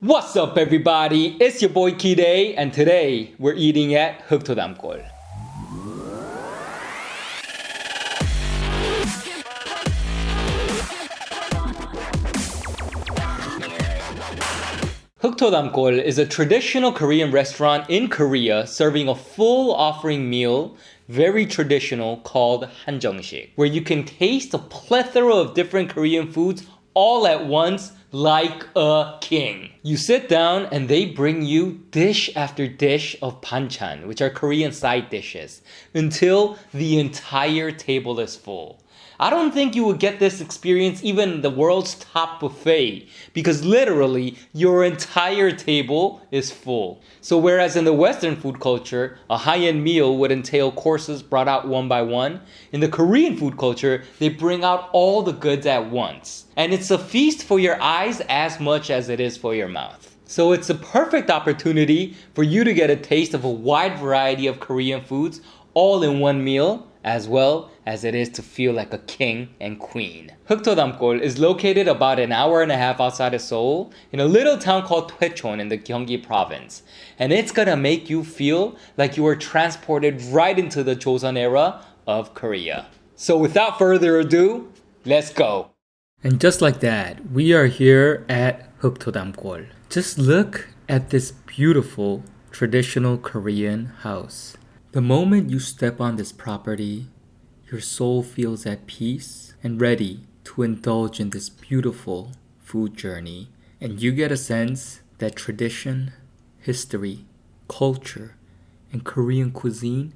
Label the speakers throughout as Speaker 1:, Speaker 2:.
Speaker 1: What's up, everybody? It's your boy Kidae, and today we're eating at 흙토담골. Heuktodamgol is a traditional Korean restaurant in Korea serving a full offering meal, very traditional, called Hanjeongsik, where you can taste a plethora of different Korean foods all at once like a king. You sit down and they bring you dish after dish of banchan, which are Korean side dishes, until the entire table is full. I don't think you would get this experience even in the world's top buffet, because literally your entire table is full. So whereas in the Western food culture, a high-end meal would entail courses brought out one by one, in the Korean food culture, they bring out all the goods at once. And it's a feast for your eyes as much as it is for your mouth. So it's a perfect opportunity for you to get a taste of a wide variety of Korean foods all in one meal, as well as it is to feel like a king and queen. Heuktodamgol is located about an hour and a half outside of Seoul in a little town called Daecheon in the Gyeonggi province. And it's gonna make you feel like you were transported right into the Joseon era of Korea. So without further ado, let's go. And just like that, we are here at Heuktodamgol. Just look at this beautiful traditional Korean house. The moment you step on this property, your soul feels at peace and ready to indulge in this beautiful food journey. And you get a sense that tradition, history, culture, and Korean cuisine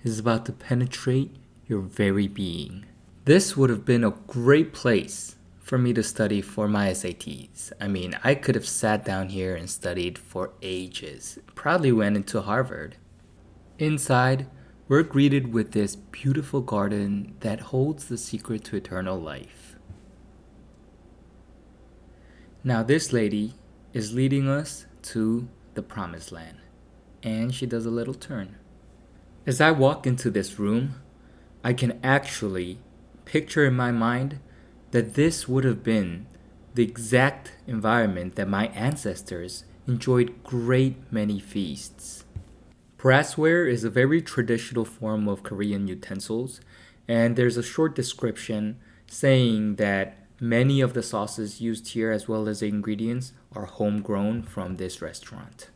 Speaker 1: is about to penetrate your very being. This would have been a great place for me to study for my SATs. I mean, I could have sat down here and studied for ages. Probably went into Harvard. Inside, we're greeted with this beautiful garden that holds the secret to eternal life. Now this lady is leading us to the promised land, and she does a little turn. As I walk into this room, I can actually picture in my mind that this would have been the exact environment that my ancestors enjoyed great many feasts. Brassware is a very traditional form of Korean utensils, and there's a short description saying that many of the sauces used here as well as the ingredients are homegrown from this restaurant.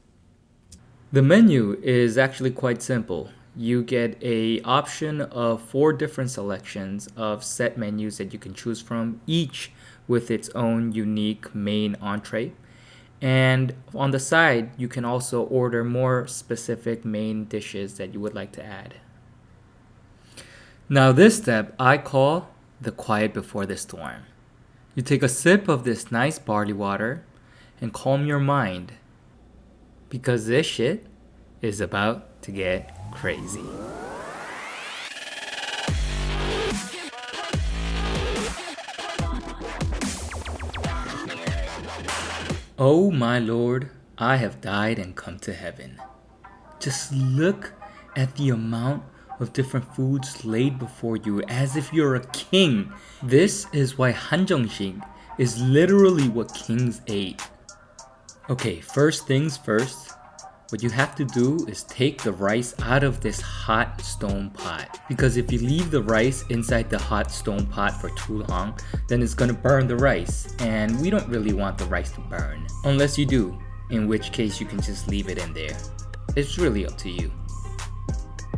Speaker 1: The menu is actually quite simple. You get an option of 4 different selections of set menus that you can choose from, each with its own unique main entree. And on the side, you can also order more specific main dishes that you would like to add. Now this step I call the quiet before the storm. You take a sip of this nice barley water and calm your mind, because this shit is about to get crazy. Oh my Lord, I have died and come to heaven. Just look at the amount of different foods laid before you as if you're a king. This is why Hanjeongsik is literally what kings ate. Okay, first things first. What you have to do is take the rice out of this hot stone pot. Because if you leave the rice inside the hot stone pot for too long, then it's gonna burn the rice. And we don't really want the rice to burn. Unless you do, in which case you can just leave it in there. It's really up to you.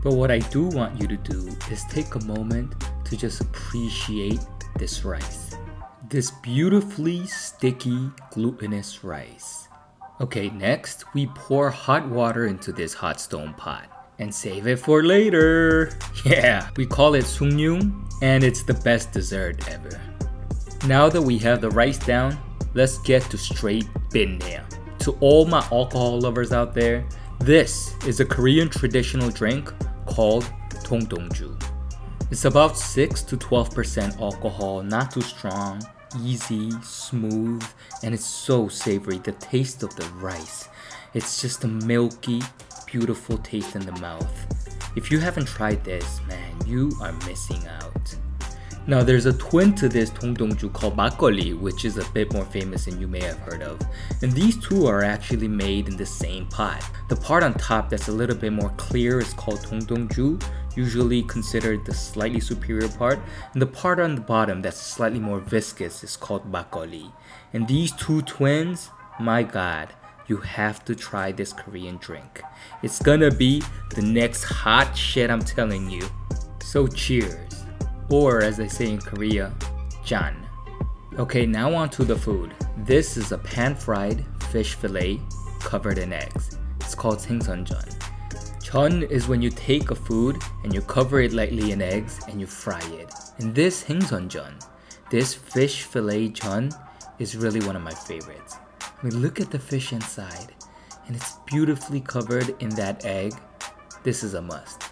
Speaker 1: But what I do want you to do is take a moment to just appreciate this rice. This beautifully sticky, glutinous rice. Okay, next, we pour hot water into this hot stone pot and save it for later. Yeah, we call it sungnyung, and it's the best dessert ever. Now that we have the rice down, let's get to straight bindae. To all my alcohol lovers out there, this is a Korean traditional drink called dongdongju. It's about 6 to 12% alcohol, not too strong. Easy, smooth, and it's so savory. The taste of the rice, it's just a milky, beautiful taste in the mouth. If you haven't tried this, man, you are missing out. Now there's a twin to this 동동주 called 막걸리, which is a bit more famous and you may have heard of. And these two are actually made in the same pot. The part on top that's a little bit more clear is called 동동주, usually considered the slightly superior part. And the part on the bottom that's slightly more viscous is called 막걸리. And these two twins, my god, you have to try this Korean drink. It's gonna be the next hot shit, I'm telling you. So cheers. Or as they say in Korea, jan. Okay, now on to the food. This is a pan-fried fish fillet covered in eggs. It's called 생선전. 전 is when you take a food and you cover it lightly in eggs and you fry it. And this 생선전, this fish fillet 전, is really one of my favorites. I mean, look at the fish inside, and it's beautifully covered in that egg. This is a must.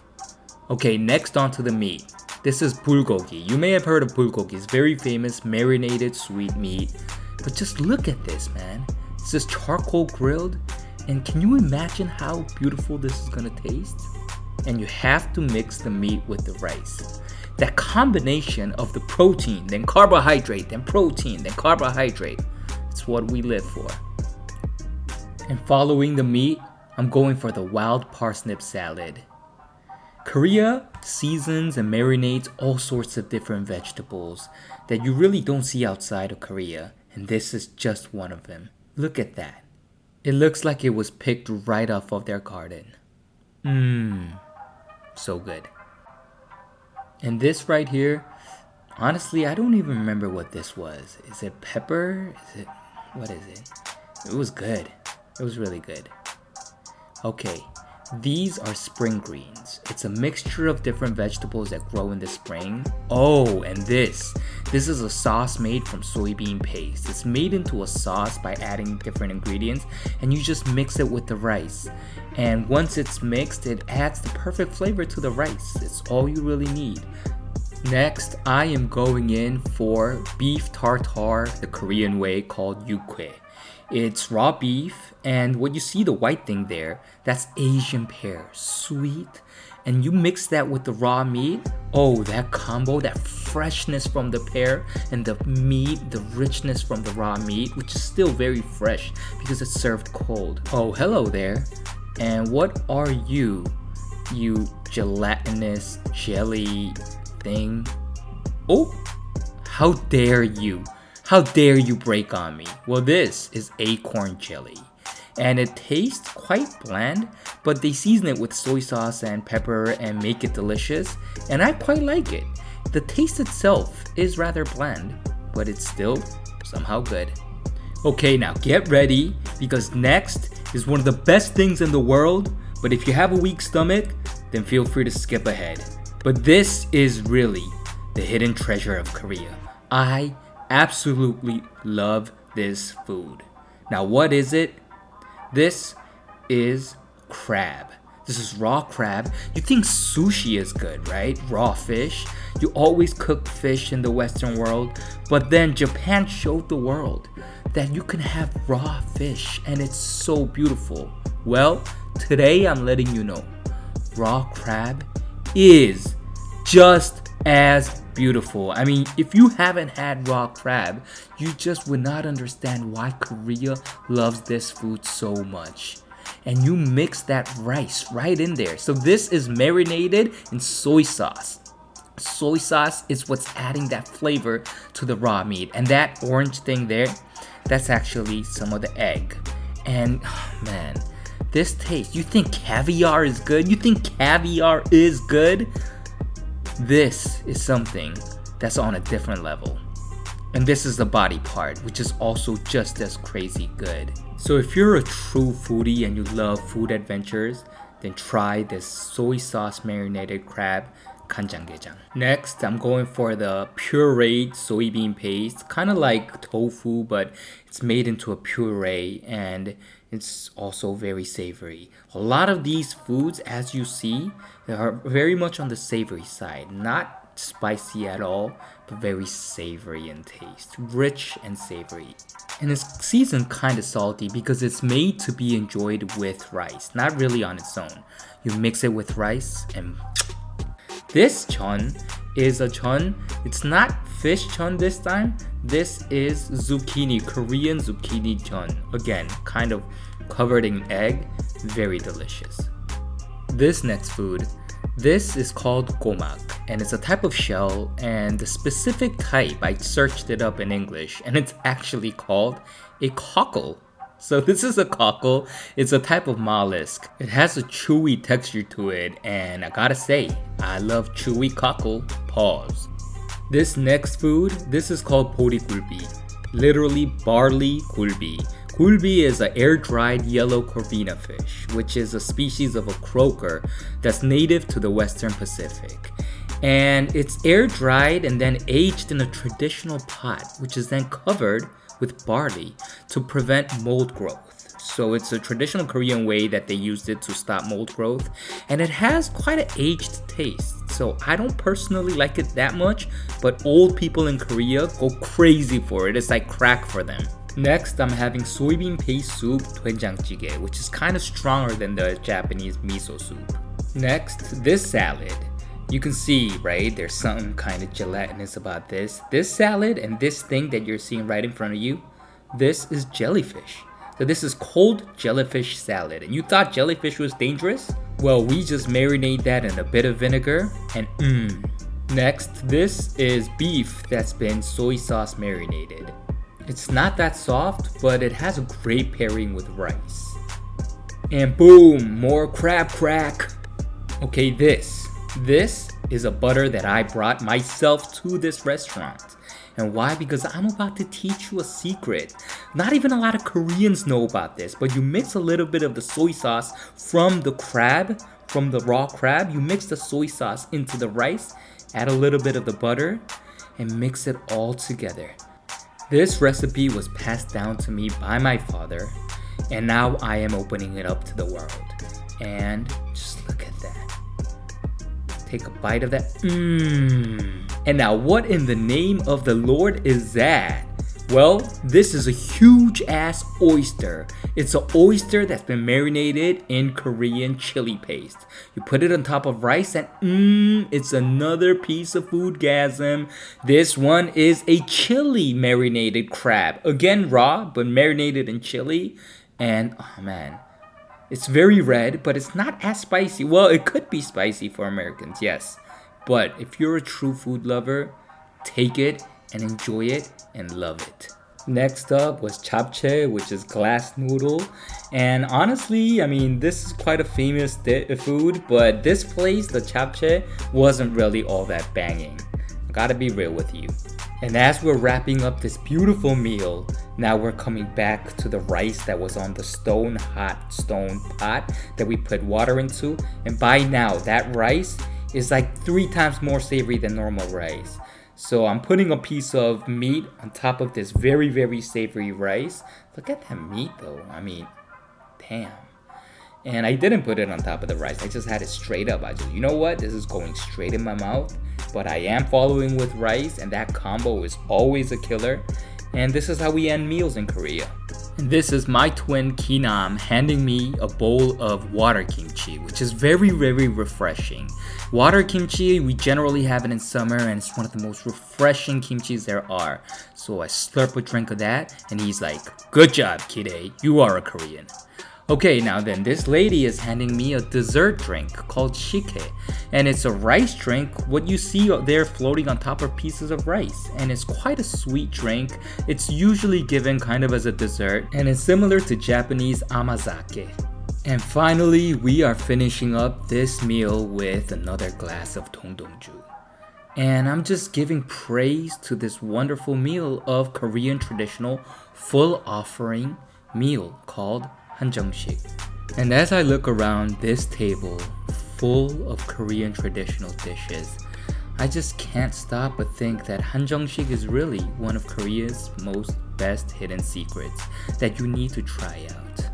Speaker 1: Okay, next on to the meat. This is bulgogi. You may have heard of bulgogi. It's very famous, marinated sweet meat. But just look at this, man. It's just charcoal grilled. And can you imagine how beautiful this is gonna taste? And you have to mix the meat with the rice. That combination of the protein, then carbohydrate, then protein, then carbohydrate. It's what we live for. And following the meat, I'm going for the wild parsnip salad. Korea seasons and marinates all sorts of different vegetables that you really don't see outside of Korea, and this is just one of them. Look at that. It looks like it was picked right off of their garden. So good. And this right here, honestly, I don't even remember what this was. Is it pepper? What is it? It was good. It was really good. Okay. These are spring greens. It's a mixture of different vegetables that grow in the spring. Oh, and this is a sauce made from soybean paste. It's made into a sauce by adding different ingredients, and you just mix it with the rice. And once it's mixed, it adds the perfect flavor to the rice. It's all you really need. Next, I am going in for beef tartare the Korean way called yukhae. It's raw beef, and what you see the white thing there, that's Asian pear, sweet. And you mix that with the raw meat. Oh, that combo, that freshness from the pear and the meat, the richness from the raw meat, which is still very fresh because it's served cold. Oh, hello there. And what are you gelatinous jelly thing? Oh, how dare you? How dare you break on me? Well, this is acorn jelly. And it tastes quite bland, but they season it with soy sauce and pepper and make it delicious. And I quite like it. The taste itself is rather bland, but it's still somehow good. Okay, now get ready, because next is one of the best things in the world. But if you have a weak stomach, then feel free to skip ahead. But this is really the hidden treasure of Korea. I absolutely love this food. Now, what is it? This is crab. This is raw crab. You think sushi is good, right? Raw fish. You always cook fish in the Western world, but then Japan showed the world that you can have raw fish and it's so beautiful. Well, today I'm letting you know, raw crab is just as beautiful. I mean, if you haven't had raw crab, you just would not understand why Korea loves this food so much. And you mix that rice right in there. So this is marinated in soy sauce. Soy sauce is what's adding that flavor to the raw meat. And that orange thing there, that's actually some of the egg. And man, this taste, you think caviar is good? You think caviar is good? This is something that's on a different level. And this is the body part, which is also just as crazy good. So if you're a true foodie and you love food adventures, then try this soy sauce marinated crab 간장게장. Next, I'm going for the pureed soybean paste, kind of like tofu, but it's made into a puree and it's also very savory. A lot of these foods, as you see, are very much on the savory side, not spicy at all, but very savory in taste, rich and savory. And it's seasoned kind of salty because it's made to be enjoyed with rice, not really on its own. You mix it with rice and this chon is a chon. It's not fish chon this time. This is zucchini, Korean zucchini chon. Again, kind of covered in egg. Very delicious. This next food, this is called gomak, and it's a type of shell, and the specific type, I searched it up in English, and it's actually called a cockle. So this is a cockle. It's a type of mollusk. It has a chewy texture to it, and I gotta say, I love chewy cockle. Pause. This next food, this is called 보리굴비, literally barley gulbi. Gulbi is an air-dried yellow corvina fish, which is a species of a croaker that's native to the Western Pacific. And it's air-dried and then aged in a traditional pot, which is then covered with barley to prevent mold growth. So it's a traditional Korean way that they used it to stop mold growth, and it has quite an aged taste. So I don't personally like it that much, but old people in Korea go crazy for it. It's like crack for them. Next, I'm having soybean paste soup, doenjangjjigae, which is kind of stronger than the Japanese miso soup. Next, this salad. You can see, right, there's something kind of gelatinous about this. This salad and this thing that you're seeing right in front of you, this is jellyfish. So this is cold jellyfish salad. And you thought jellyfish was dangerous? Well, we just marinate that in a bit of vinegar and Next, this is beef that's been soy sauce marinated. It's not that soft, but it has a great pairing with rice. And boom, more crab crack. Okay, this is a butter that I brought myself to this restaurant. And why? Because I'm about to teach you a secret. Not even a lot of Koreans know about this, but you mix a little bit of the soy sauce from the crab, from the raw crab. You mix the soy sauce into the rice, add a little bit of the butter, and mix it all together. This recipe was passed down to me by my father, and now I am opening it up to the world. And just look at that. Take a bite of that. And now what in the name of the Lord is that? Well, this is a huge ass oyster. It's an oyster that's been marinated in Korean chili paste. You put it on top of rice and it's another piece of foodgasm. This one is a chili marinated crab. Again, raw, but marinated in chili. And oh man, it's very red, but it's not as spicy. Well, it could be spicy for Americans, yes. But if you're a true food lover, take it and enjoy it and love it. Next up was japchae, which is glass noodle. And honestly, I mean, this is quite a famous food, but this place, the japchae, wasn't really all that banging. I gotta be real with you. And as we're wrapping up this beautiful meal, now we're coming back to the rice that was on the hot stone pot that we put water into. And by now, that rice is like 3 times more savory than normal rice. So I'm putting a piece of meat on top of this very, very savory rice. Look at that meat though. I mean, damn. And I didn't put it on top of the rice. I just had it straight up. I just, you know what? This is going straight in my mouth. But I am following with rice, and that combo is always a killer. And this is how we end meals in Korea. And this is my twin Kinam handing me a bowl of water kimchi, which is very, very refreshing. Water kimchi, we generally have it in summer, and it's one of the most refreshing kimchis there are. So I slurp a drink of that, and he's like, "Good job, Kidae, you are a Korean." Okay, now then, this lady is handing me a dessert drink called shike, and it's a rice drink, what you see there floating on top of pieces of rice, and it's quite a sweet drink. It's usually given kind of as a dessert, and it's similar to Japanese amazake. And finally, we are finishing up this meal with another glass of dongdongju. And I'm just giving praise to this wonderful meal of Korean traditional full offering meal called Hanjeongsik. And as I look around this table full of Korean traditional dishes, I just can't stop but think that Hanjeongsik is really one of Korea's most best hidden secrets that you need to try out.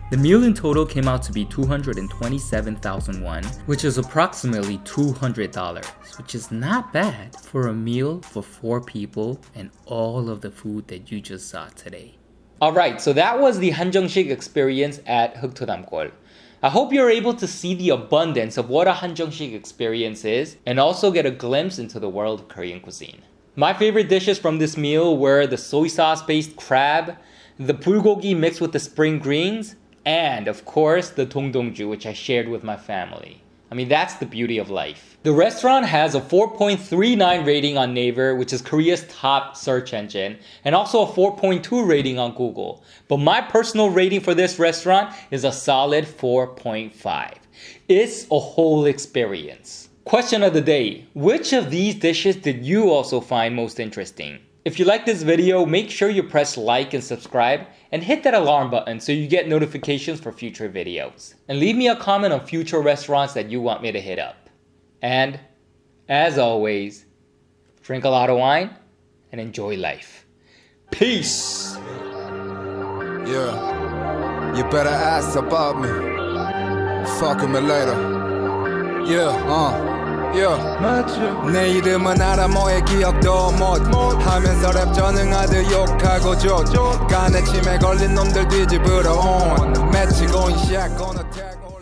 Speaker 1: The meal in total came out to be 227,000 won, which is approximately $200, which is not bad for a meal for 4 people and all of the food that you just saw today. Alright, so that was the Hanjeongsik experience at Heuktodamgol. I hope you're able to see the abundance of what a Hanjeongsik experience is and also get a glimpse into the world of Korean cuisine. My favorite dishes from this meal were the soy sauce based crab, the bulgogi mixed with the spring greens, and of course the dongdongju, which I shared with my family. I mean, that's the beauty of life. The restaurant has a 4.39 rating on Naver, which is Korea's top search engine, and also a 4.2 rating on Google. But my personal rating for this restaurant is a solid 4.5. It's a whole experience. Question of the day: which of these dishes did you also find most interesting? If you like this video, make sure you press like and subscribe and hit that alarm button so you get notifications for future videos. And leave me a comment on future restaurants that you want me to hit up. And, as always, drink a lot of wine and enjoy life. Peace!
Speaker 2: Yeah, you better ask about me. Fuck me later. Yeah, 내 이름은 알아 뭐의 기억도 못 하면서 랩 전능하듯 욕하고 줘 간에 침에 걸린 놈들 뒤집으러 온 맺히고 이 샷 gonna tag